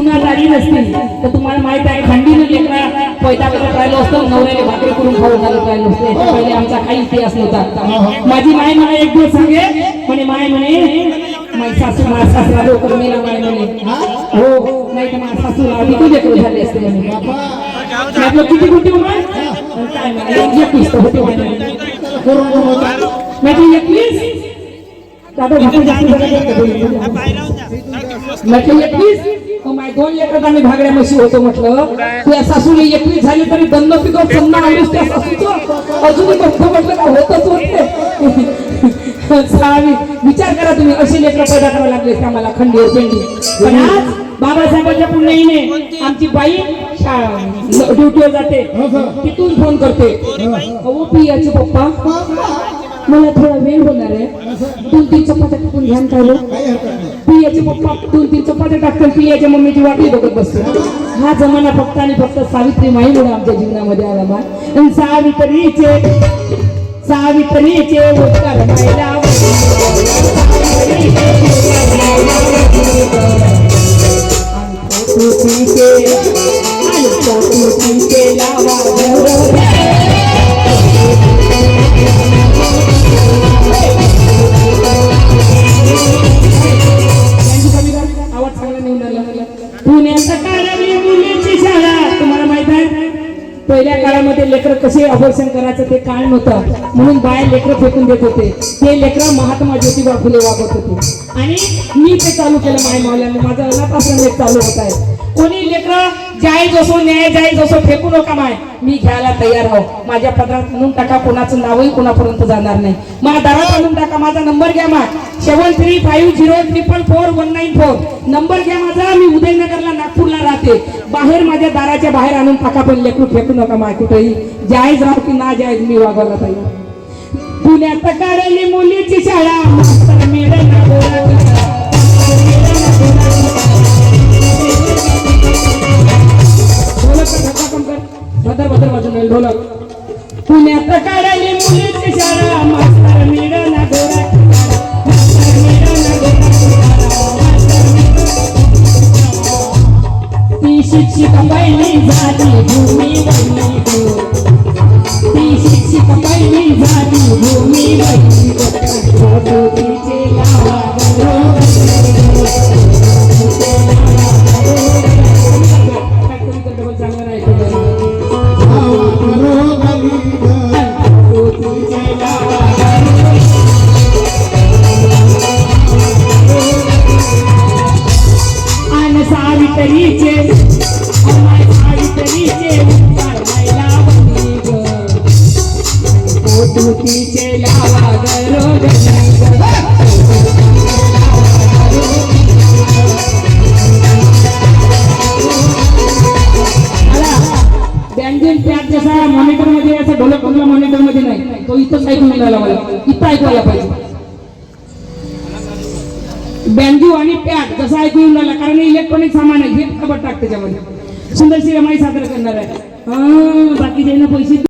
दाढी नसतील तर तुम्हाला माहित आहे खंडीनं लेकरा पैदा करत राहिलो असतो नवऱ्याने भाकरी करून खाऊ घालत राहिलो असतो पहिले आमचा काही इतिहास नव्हता माझी माय मला एक दिवस सांगे म्हणे माय म्हणे माझी सासू माझा सासरा लवकर मेला माय म्हणे हो नाही तर माझ्या सासूला आधी तू लेकरं झाले असते म्हणे आपलं किती कुठे उमर काय म्हणे 21 होते म्हणे म्हटलं 21 दादा भाकरी जास्त म्हटलं 21 माय 2 लेकरात आम्ही भागड्या म्हशी होतो म्हटलं त्या सासूला 21 झाली तरी दंड पिकव सन्ना आलीस त्या सासूचं अजूनही म्हटलं का होतच होते सावी विचार करा तुम्ही अशी लेकरं पैदा करावं लागले आम्हाला खंडीवर पेंडी पण आज बाबासाहेबांच्या पुण्याईने आमची बाई ड्युटीवर जाते तिथून फोन करते अहो पियाचे पप्पा मला थोडा वेळ होणार आहे 2-3 चपात्या टाकून घ्यान काय पियाचे पप्पा 2-3 चपात्या टाकतात पियाच्या मम्मीची वाटी बघत बसते हा जमाना फक्त आणि फक्त सावित्री माईमुळे आमच्या जीवनामध्ये आला बा सावित्रीचे उत्तर मायला आवाज चांगला नेऊन आला पुण्याचा काळातली मुलीची शाळा तुम्हाला माहित आहे पहिल्या काळामध्ये लेकरं कसे अबॉर्शन करायचं ते काळ नव्हतं म्हणून बाया लेकरं फेकून देत होते ते लेकरं महात्मा ज्योतिबा फुले वागत होते आणि मी ते चालू केलं माय मावल्याने माझं अनाथ आश्रम एक चालू होत आहे कोणी लेकरं जायज असो न्याय जायज असो फेकू नका माय मी घ्यायला तयार आहो माझ्या पदरात आणून टाका कोणाचं नावही कोणापर्यंत जाणार नाही माझ्या दारात आणून टाका माझा नंबर घ्या माय 7350444194 नंबर घ्या माझा मी उदयनगरला नागपूरला राहते बाहेर माझ्या दाराच्या बाहेर आणून टाका पण लेकरू फेकू नका माय कुठेही जायज राहू की ना जायज मी वागायला तयार पुण्यात काढली मुलीची शाळा मास्तर मेडन भद्र वाजून राहील ढोलक पुण्यात काढली मुलीची शाळा मास्तर मेडन ती शिक्षिक पहिली झाली भूमी बहिणी ती शिक्षिक पहिली झाली भूमी बहिणी तिचे लावा मॉनिटर मध्ये असं ढोलक मॉनिटर मध्ये नाही तो इथंच ऐकून मिळाला मला इथं ऐकवायला पाहिजे बँजू आणि पॅड जसं ऐकून राहिला कारण इलेक्ट्रॉनिक सामान आहे हे खबर टाक त्याच्यामध्ये सुंदरशी रमाई सादर करणार आहे बाकी पैसे